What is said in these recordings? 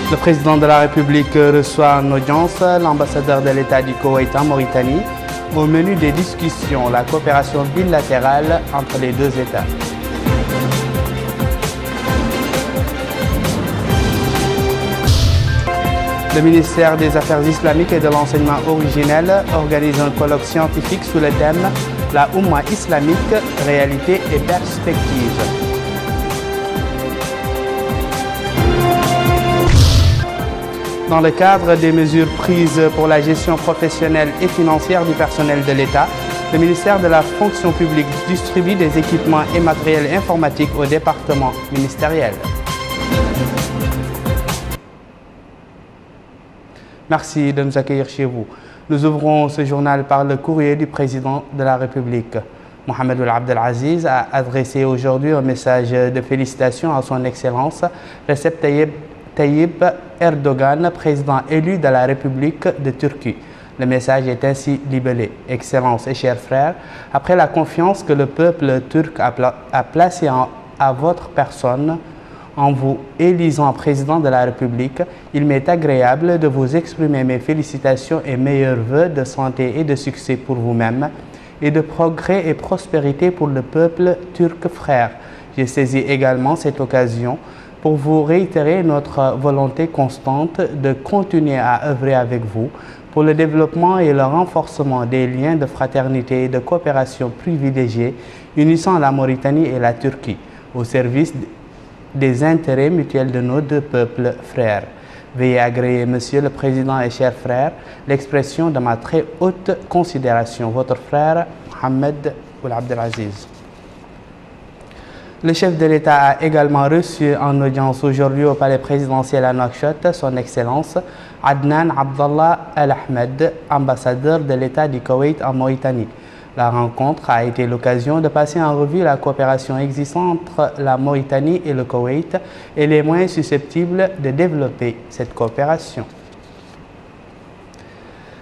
Le président de la République reçoit en audience l'ambassadeur de l'État du Koweït en Mauritanie. Au menu des discussions, la coopération bilatérale entre les deux États. Le ministère des Affaires islamiques et de l'enseignement originel organise un colloque scientifique sous le thème « La Oumma islamique, réalité et perspective ». Dans le cadre des mesures prises pour la gestion professionnelle et financière du personnel de l'État, le ministère de la fonction publique distribue des équipements et matériels informatiques aux départements ministériels. Merci de nous accueillir chez vous. Nous ouvrons ce journal par le courrier du président de la République. Mohamed Ould Abdel Aziz a adressé aujourd'hui un message de félicitations à son Excellence Recep Tayyip Erdogan, président élu de la République de Turquie. Le message est ainsi libellé. Excellence et chers frères, après la confiance que le peuple turc a placée à votre personne, en vous élisant président de la République, il m'est agréable de vous exprimer mes félicitations et meilleurs vœux de santé et de succès pour vous-même et de progrès et prospérité pour le peuple turc frère. J'ai saisi également cette occasion pour vous réitérer notre volonté constante de continuer à œuvrer avec vous pour le développement et le renforcement des liens de fraternité et de coopération privilégiés unissant la Mauritanie et la Turquie au service des intérêts mutuels de nos deux peuples frères. Veuillez agréer, Monsieur le Président et chers frères, l'expression de ma très haute considération. Votre frère, Mohamed Ould Abdel Aziz. Le chef de l'État a également reçu en audience aujourd'hui au palais présidentiel à Nouakchott son Excellence Adnan Abdallah Al Ahmed, ambassadeur de l'État du Koweït en Mauritanie. La rencontre a été l'occasion de passer en revue la coopération existante entre la Mauritanie et le Koweït et les moyens susceptibles de développer cette coopération.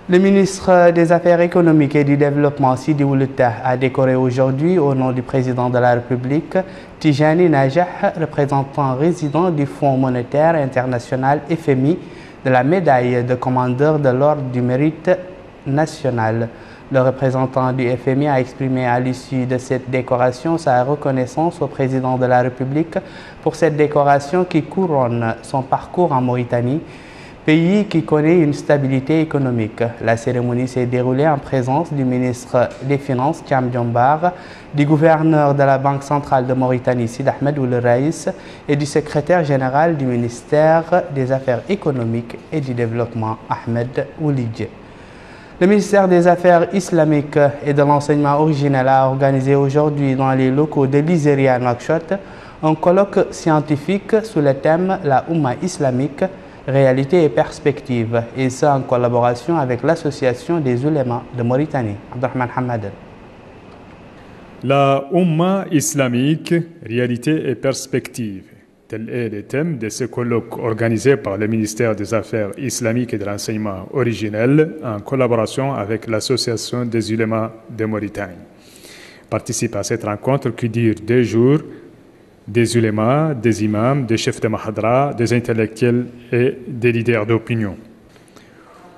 Le ministre des Affaires économiques et du Développement, Sidi Ould Tah, a décoré aujourd'hui, au nom du président de la République, Tijani Najah, représentant résident du Fonds monétaire international FMI, de la médaille de commandeur de l'Ordre du mérite national. Le représentant du FMI a exprimé à l'issue de cette décoration sa reconnaissance au président de la République pour cette décoration qui couronne son parcours en Mauritanie, pays qui connaît une stabilité économique. La cérémonie s'est déroulée en présence du ministre des Finances, Thiam Diombar, du gouverneur de la Banque centrale de Mauritanie, Sid Ahmed Ould Raïs, et du secrétaire général du ministère des Affaires économiques et du Développement, Ahmed Oulidje. Le ministère des Affaires islamiques et de l'enseignement originel a organisé aujourd'hui dans les locaux de l'Isérie à Nouakchott un colloque scientifique sous le thème « La Oumma islamique, réalité et perspective » et ça en collaboration avec l'Association des oulémas de Mauritanie. Abdelrahman Hamad. La Oumma islamique, réalité et perspective. Tel est le thème de ce colloque organisé par le ministère des Affaires islamiques et de l'enseignement originel en collaboration avec l'Association des oulémas de Mauritanie. Participe à cette rencontre qui dure 2 jours des oulémas, des imams, des chefs de mahadra, des intellectuels et des leaders d'opinion.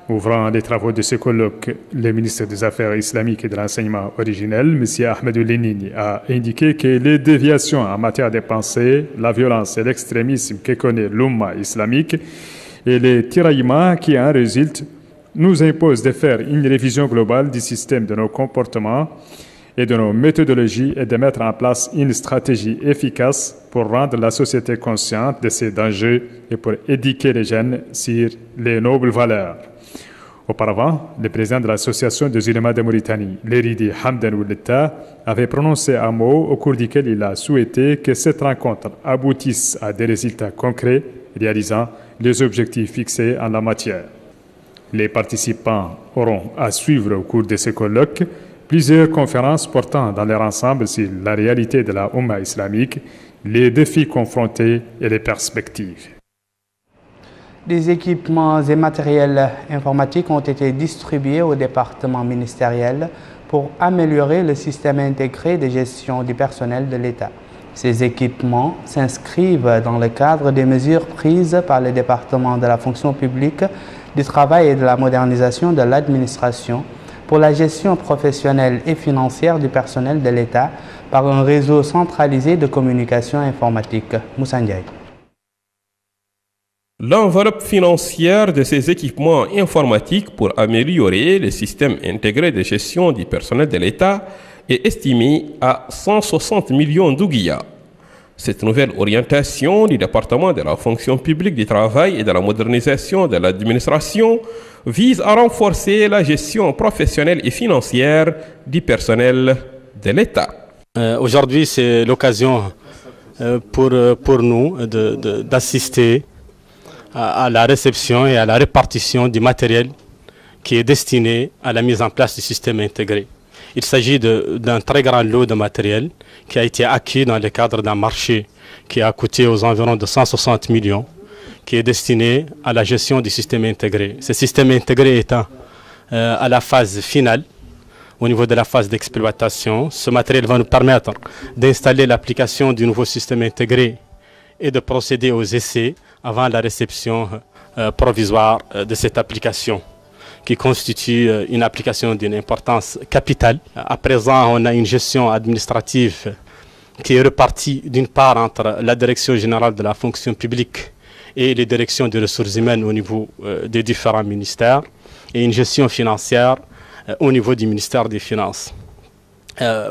Ouvrant les travaux de ce colloque, le ministre des Affaires islamiques et de l'enseignement originel, M. Ahmed Oulennini, a indiqué que les déviations en matière de pensée, la violence et l'extrémisme que connaît l'Oumma islamique et les tiraillements qui en résultent nous imposent de faire une révision globale du système de nos comportements et de nos méthodologies et de mettre en place une stratégie efficace pour rendre la société consciente de ces dangers et pour éduquer les jeunes sur les nobles valeurs. Auparavant, le président de l'Association des oulémas de Mauritanie, l'érudit Hamdan Ould Tah, avait prononcé un mot au cours duquel il a souhaité que cette rencontre aboutisse à des résultats concrets, réalisant les objectifs fixés en la matière. Les participants auront à suivre au cours de ce colloque plusieurs conférences portant dans leur ensemble sur la réalité de la Oumma islamique, les défis confrontés et les perspectives. Des équipements et matériels informatiques ont été distribués au département ministériel pour améliorer le système intégré de gestion du personnel de l'État. Ces équipements s'inscrivent dans le cadre des mesures prises par le département de la fonction publique, du travail et de la modernisation de l'administration pour la gestion professionnelle et financière du personnel de l'État par un réseau centralisé de communication informatique. Moussa Ndiaye. L'enveloppe financière de ces équipements informatiques pour améliorer le système intégré de gestion du personnel de l'État est estimée à 160 millions d'ouguiyas. Cette nouvelle orientation du département de la fonction publique du travail et de la modernisation de l'administration vise à renforcer la gestion professionnelle et financière du personnel de l'État. Aujourd'hui, c'est l'occasion pour nous d'assister à la réception et à la répartition du matériel qui est destiné à la mise en place du système intégré. Il s'agit d'un très grand lot de matériel qui a été acquis dans le cadre d'un marché qui a coûté aux environs de 160 millions, qui est destiné à la gestion du système intégré. Ce système intégré étant à la phase finale, au niveau de la phase d'exploitation, ce matériel va nous permettre d'installer l'application du nouveau système intégré et de procéder aux essais avant la réception provisoire de cette application, qui constitue une application d'une importance capitale. À présent, on a une gestion administrative qui est répartie d'une part entre la Direction générale de la fonction publique et les directions des ressources humaines au niveau des différents ministères, et une gestion financière au niveau du ministère des Finances.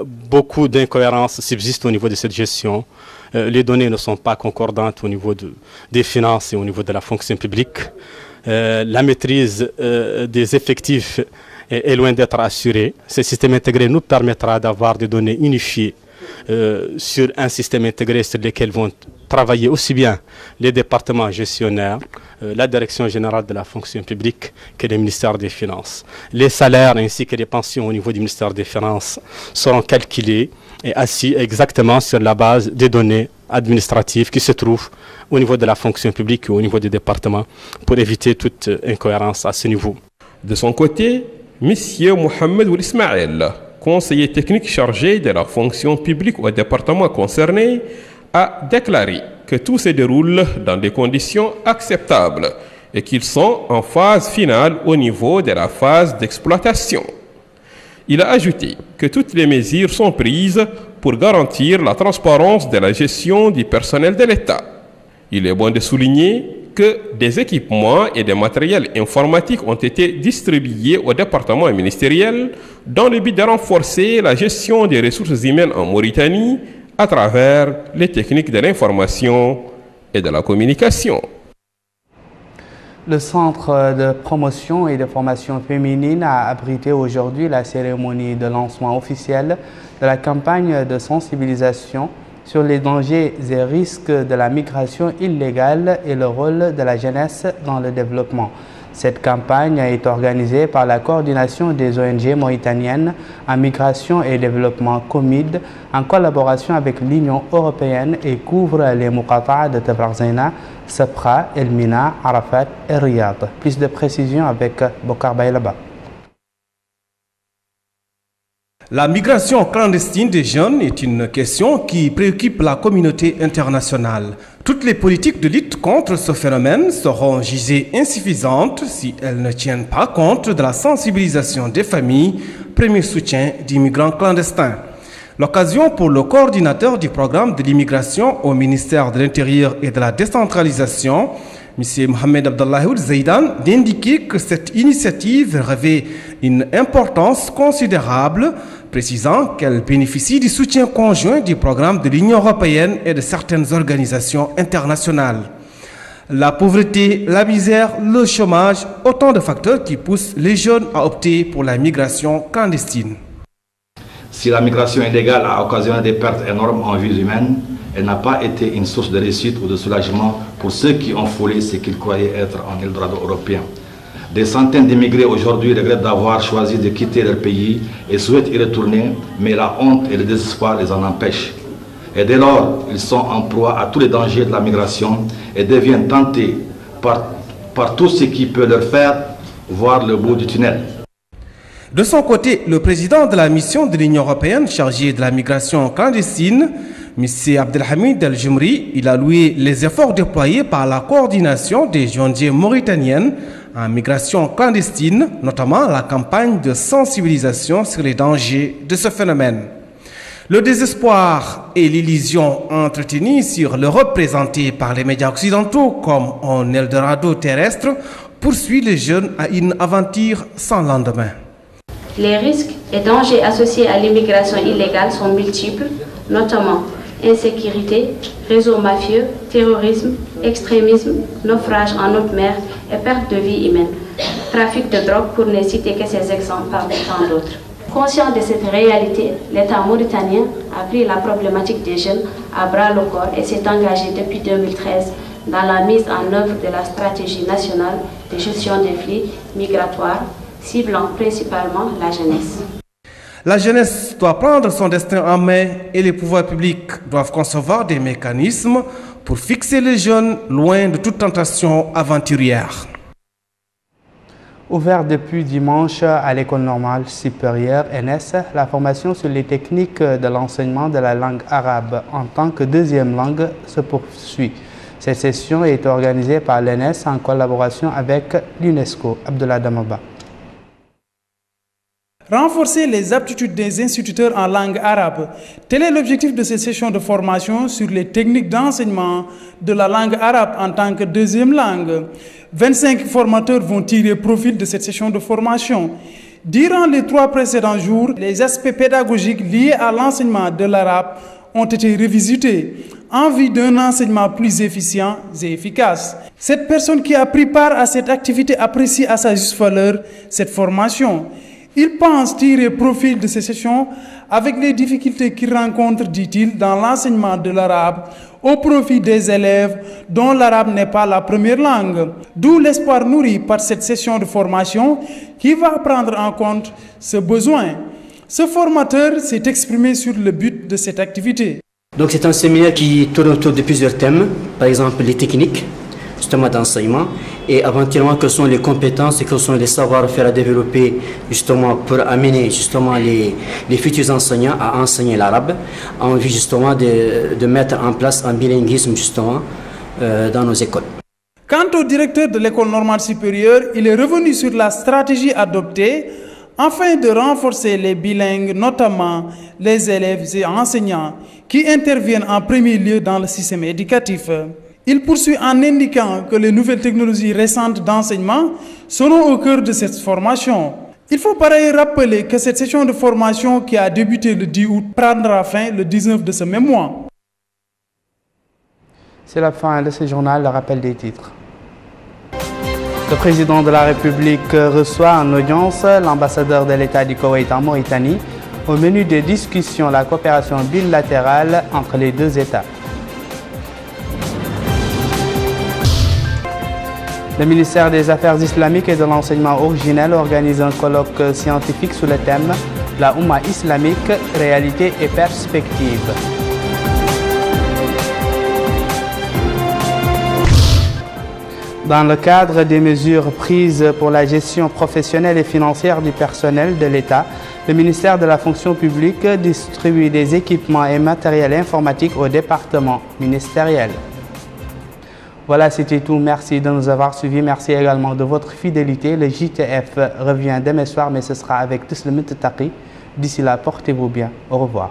Beaucoup d'incohérences subsistent au niveau de cette gestion. Les données ne sont pas concordantes au niveau des finances et au niveau de la fonction publique. La maîtrise des effectifs est loin d'être assurée. Ce système intégré nous permettra d'avoir des données unifiées sur un système intégré sur lequel vont travailler aussi bien les départements gestionnaires, la Direction générale de la fonction publique que le ministère des Finances. Les salaires ainsi que les pensions au niveau du ministère des Finances seront calculés et assis exactement sur la base des données administratives qui se trouvent au niveau de la fonction publique ou au niveau des départements pour éviter toute incohérence à ce niveau. De son côté, M. Mohamed Ould Ismaël, conseiller technique chargé de la fonction publique au département concerné, a déclaré que tout se déroule dans des conditions acceptables et qu'ils sont en phase finale au niveau de la phase d'exploitation. Il a ajouté que toutes les mesures sont prises pour garantir la transparence de la gestion du personnel de l'État. Il est bon de souligner que des équipements et des matériels informatiques ont été distribués au département ministériel dans le but de renforcer la gestion des ressources humaines en Mauritanie à travers les techniques de l'information et de la communication. Le Centre de promotion et de formation féminine a abrité aujourd'hui la cérémonie de lancement officiel de la campagne de sensibilisation sur les dangers et risques de la migration illégale et le rôle de la jeunesse dans le développement. Cette campagne est organisée par la coordination des ONG mauritaniennes en migration et développement COMID en collaboration avec l'Union européenne et couvre les Muqata'a de Tabarzena, Sabra, Elmina, Arafat et Riyad. Plus de précisions avec Bokar Baylaba. La migration clandestine des jeunes est une question qui préoccupe la communauté internationale. Toutes les politiques de lutte contre ce phénomène seront jugées insuffisantes si elles ne tiennent pas compte de la sensibilisation des familles, premier soutien d'immigrants clandestins. L'occasion pour le coordinateur du programme de l'immigration au ministère de l'Intérieur et de la décentralisation, M. Mohamed Abdallahi Ould Zeidan, d'indiquer que cette initiative revêt une importance considérable, précisant qu'elle bénéficie du soutien conjoint du programme de l'Union européenne et de certaines organisations internationales. La pauvreté, la misère, le chômage, autant de facteurs qui poussent les jeunes à opter pour la migration clandestine. Si la migration illégale a occasionné des pertes énormes en vies humaines, elle n'a pas été une source de réussite ou de soulagement pour ceux qui ont foulé ce qu'ils croyaient être un Eldorado européen. Des centaines d'immigrés aujourd'hui regrettent d'avoir choisi de quitter leur pays et souhaitent y retourner, mais la honte et le désespoir les en empêchent. Et dès lors, ils sont en proie à tous les dangers de la migration et deviennent tentés par tout ce qui peut leur faire voir le bout du tunnel. De son côté, le président de la mission de l'Union européenne chargé de la migration clandestine, M. Abdelhamid El-Jumri, il a loué les efforts déployés par la coordination des ONG mauritaniennes en migration clandestine, notamment la campagne de sensibilisation sur les dangers de ce phénomène. Le désespoir et l'illusion entretenue sur l'Europe présentée par les médias occidentaux comme un Eldorado terrestre poursuit les jeunes à une aventure sans lendemain. Les risques et dangers associés à l'immigration illégale sont multiples, notamment insécurité, réseaux mafieux, terrorisme, extrémisme, naufrage en haute mer et perte de vie humaine, trafic de drogue pour ne citer que ces exemples parmi tant d'autres. Conscient de cette réalité, l'État mauritanien a pris la problématique des jeunes à bras le corps et s'est engagé depuis 2013 dans la mise en œuvre de la stratégie nationale de gestion des flux migratoires, ciblant principalement la jeunesse. La jeunesse doit prendre son destin en main et les pouvoirs publics doivent concevoir des mécanismes pour fixer les jeunes loin de toute tentation aventurière. Ouvert depuis dimanche à l'École normale supérieure NS, la formation sur les techniques de l'enseignement de la langue arabe en tant que deuxième langue se poursuit. Cette session est organisée par l'NS en collaboration avec l'UNESCO. Abdullah Damaba. Renforcer les aptitudes des instituteurs en langue arabe. Tel est l'objectif de cette session de formation sur les techniques d'enseignement de la langue arabe en tant que deuxième langue. 25 formateurs vont tirer profit de cette session de formation. Durant les 3 précédents jours, les aspects pédagogiques liés à l'enseignement de l'arabe ont été revisités en vue d'un enseignement plus efficient et efficace. Cette personne qui a pris part à cette activité apprécie à sa juste valeur cette formation. Il pense tirer profit de ces sessions avec les difficultés qu'il rencontre, dit-il, dans l'enseignement de l'arabe au profit des élèves dont l'arabe n'est pas la première langue. D'où l'espoir nourri par cette session de formation qui va prendre en compte ce besoin. Ce formateur s'est exprimé sur le but de cette activité. Donc c'est un séminaire qui tourne autour de plusieurs thèmes, par exemple les techniques justement d'enseignement et éventuellement quelles sont les compétences et quels sont les savoir-faire à développer justement pour amener justement les futurs enseignants à enseigner l'arabe en vue justement de mettre en place un bilinguisme justement dans nos écoles. Quant au directeur de l'école normale supérieure, il est revenu sur la stratégie adoptée afin de renforcer les bilingues, notamment les élèves et enseignants qui interviennent en premier lieu dans le système éducatif. Il poursuit en indiquant que les nouvelles technologies récentes d'enseignement seront au cœur de cette formation. Il faut par ailleurs rappeler que cette session de formation qui a débuté le 10 août prendra fin le 19 de ce même mois. C'est la fin de ce journal, le rappel des titres. Le président de la République reçoit en audience l'ambassadeur de l'État du Koweït en Mauritanie. Au menu des discussions, la coopération bilatérale entre les deux États. Le ministère des Affaires islamiques et de l'enseignement originel organise un colloque scientifique sous le thème « La Oumma islamique, réalité et perspective ». Dans le cadre des mesures prises pour la gestion professionnelle et financière du personnel de l'État, le ministère de la fonction publique distribue des équipements et matériel informatique aux départements ministériels. Voilà, c'était tout. Merci de nous avoir suivis. Merci également de votre fidélité. Le JTF revient demain soir, mais ce sera avec Tislemit Taqi. D'ici là, portez-vous bien. Au revoir.